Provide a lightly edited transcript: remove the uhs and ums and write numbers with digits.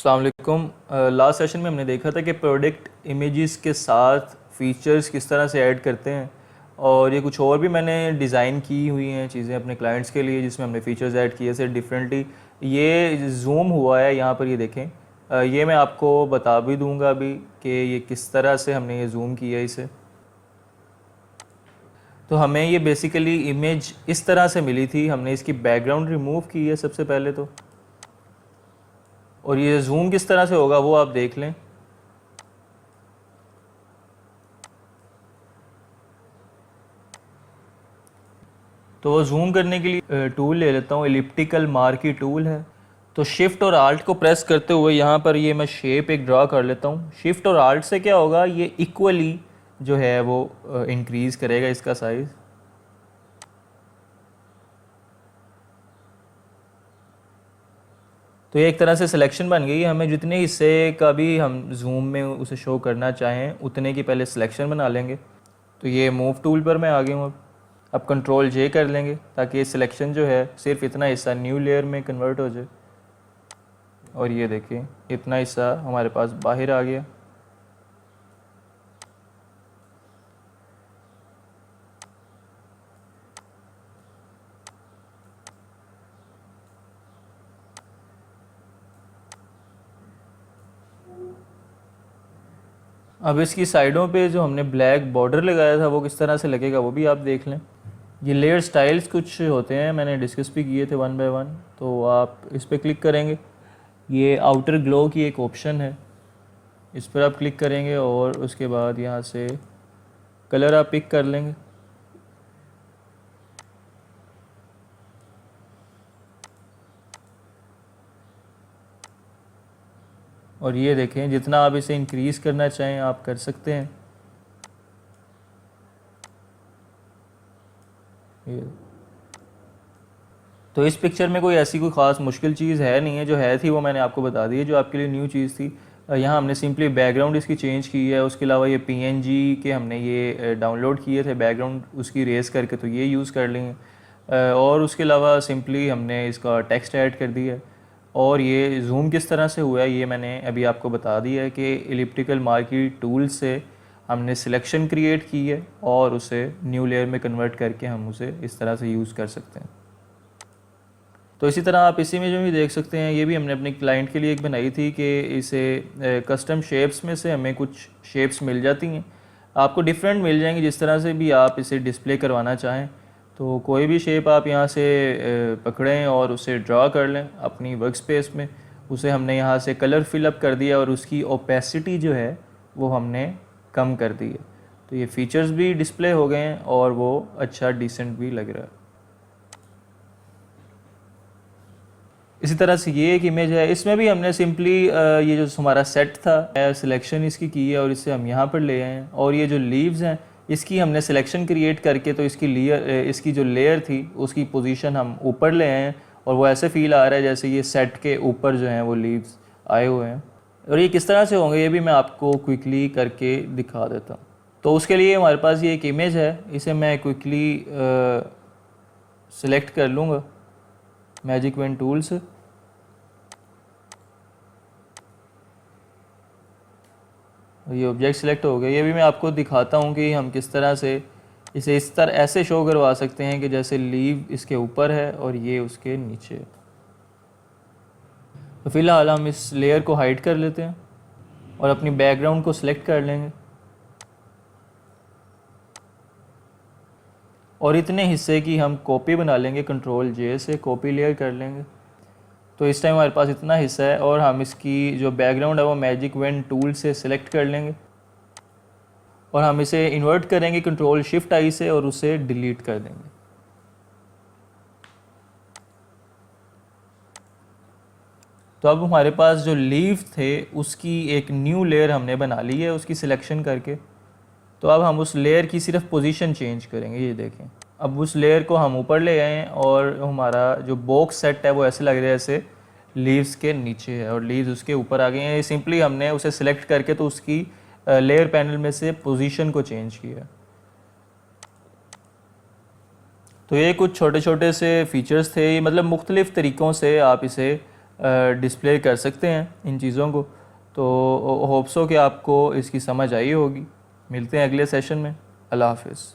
अस्सलाम वालेकुम। Last session में हमने देखा था कि प्रोडक्ट इमेजेस के साथ फ़ीचर्स किस तरह से ऐड करते हैं, और ये कुछ और भी मैंने डिज़ाइन की हुई हैं चीज़ें अपने क्लाइंट्स के लिए जिसमें हमने फ़ीचर्स ऐड किए से डिफरेंटली। ये जूम हुआ है यहाँ पर, ये देखें। ये मैं आपको बता भी दूँगा अभी कि ये किस तरह से हमने ये जूम किया है इसे। तो हमें ये बेसिकली इमेज इस तरह से मिली थी, हमने इसकी बैकग्राउंड रिमूव की है सबसे पहले तो, और ये जूम किस तरह से होगा वो आप देख लें। तो वो जूम करने के लिए टूल ले लेता हूँ, एलिप्टिकल मार्की टूल है। तो शिफ्ट और आल्ट को प्रेस करते हुए यहाँ पर ये मैं शेप एक ड्रा कर लेता हूँ। शिफ्ट और आल्ट से क्या होगा, ये इक्वली जो है वो इंक्रीज़ करेगा इसका साइज़। तो ये एक तरह से सिलेक्शन बन गई। हमें जितने हिस्से का भी हम जूम में उसे शो करना चाहें उतने की पहले सिलेक्शन बना लेंगे। तो ये मूव टूल पर मैं आ गया हूँ। अब कंट्रोल जे कर लेंगे ताकि ये सिलेक्शन जो है सिर्फ इतना हिस्सा न्यू लेयर में कन्वर्ट हो जाए। और ये देखिए इतना हिस्सा हमारे पास बाहर आ गया। अब इसकी साइडों पे जो हमने ब्लैक बॉर्डर लगाया था वो किस तरह से लगेगा वो भी आप देख लें। ये लेयर स्टाइल्स कुछ होते हैं, मैंने डिस्कस भी किए थे वन बाय वन, तो आप इस पर क्लिक करेंगे। ये आउटर ग्लो की एक ऑप्शन है, इस पर आप क्लिक करेंगे और उसके बाद यहाँ से कलर आप पिक कर लेंगे। और ये देखें जितना आप इसे इंक्रीज़ करना चाहें आप कर सकते हैं। ये तो इस पिक्चर में कोई ऐसी कोई ख़ास मुश्किल चीज़ है नहीं है, जो है थी वो मैंने आपको बता दी है, जो आपके लिए न्यू चीज़ थी। यहाँ हमने सिंपली बैकग्राउंड इसकी चेंज की है। उसके अलावा ये पीएनजी के हमने ये डाउनलोड किए थे बैकग्राउंड उसकी रेस करके, तो ये यूज़ कर लेंगे। और उसके अलावा सिंपली हमने इसका टेक्स्ट ऐड कर दिया है। और ये जूम किस तरह से हुआ है ये मैंने अभी आपको बता दिया है कि एलिप्टिकल मार्की टूल से हमने सिलेक्शन क्रिएट की है और उसे न्यू लेयर में कन्वर्ट करके हम उसे इस तरह से यूज़ कर सकते हैं। तो इसी तरह आप इसी में जो भी देख सकते हैं, ये भी हमने अपने क्लाइंट के लिए एक बनाई थी कि इसे कस्टम शेप्स में से हमें कुछ शेप्स मिल जाती हैं, आपको डिफरेंट मिल जाएंगी जिस तरह से भी आप इसे डिस्प्ले करवाना चाहें। तो कोई भी शेप आप यहाँ से पकड़ें और उसे ड्रा कर लें अपनी वर्क स्पेस में। उसे हमने यहाँ से कलर फिलअप कर दिया और उसकी ओपेसिटी जो है वो हमने कम कर दी है। तो ये फ़ीचर्स भी डिस्प्ले हो गए हैं और वो अच्छा डिसेंट भी लग रहा है। इसी तरह से ये एक इमेज है, इसमें भी हमने सिंपली ये जो हमारा सेट था सिलेक्शन इसकी की है और इसे हम यहाँ पर ले आए हैं। और ये जो लीव्स हैं इसकी हमने सिलेक्शन क्रिएट करके तो इसकी जो लेयर थी उसकी पोजीशन हम ऊपर ले आए हैं, और वो ऐसे फील आ रहा है जैसे ये सेट के ऊपर जो हैं वो लीव्स आए हुए हैं। और ये किस तरह से होंगे ये भी मैं आपको क्विकली करके दिखा देता हूँ। तो उसके लिए हमारे पास ये एक इमेज है, इसे मैं क्विकली सिलेक्ट कर लूँगा मैजिक पेन टूल से। ये ऑब्जेक्ट सिलेक्ट हो गया। ये भी मैं आपको दिखाता हूँ कि हम किस तरह से इसे इस तरह ऐसे शो करवा सकते हैं कि जैसे लीव इसके ऊपर है और ये उसके नीचे है। तो फ़िलहाल हम इस लेयर को हाइड कर लेते हैं और अपनी बैकग्राउंड को सिलेक्ट कर लेंगे और इतने हिस्से की हम कॉपी बना लेंगे, कंट्रोल जे से कॉपी लेयर कर लेंगे। तो इस टाइम हमारे पास इतना हिस्सा है और हम इसकी जो बैकग्राउंड है वो मैजिक पेन टूल से सिलेक्ट कर लेंगे और हम इसे इन्वर्ट करेंगे कंट्रोल शिफ्ट आई से और उसे डिलीट कर देंगे। तो अब हमारे पास जो लीव थे उसकी एक न्यू लेयर हमने बना ली है उसकी सिलेक्शन करके। तो अब हम उस लेयर की सिर्फ पोजीशन चेंज करेंगे। ये देखें अब उस लेयर को हम ऊपर ले आए हैं और हमारा जो बॉक्स सेट है वो ऐसे लग रहा है जैसे लीव्स के नीचे है और लीव्स उसके ऊपर आ गए हैं। ये सिंपली हमने उसे सिलेक्ट करके तो उसकी लेयर पैनल में से पोजीशन को चेंज किया। तो ये कुछ छोटे छोटे से फीचर्स थे, मतलब मुख्तलिफ़ तरीक़ों से आप इसे डिस्प्ले कर सकते हैं इन चीज़ों को। तो होप्स हो कि आपको इसकी समझ आई होगी। मिलते हैं अगले सेशन में। अल्लाह हाफ़िज़।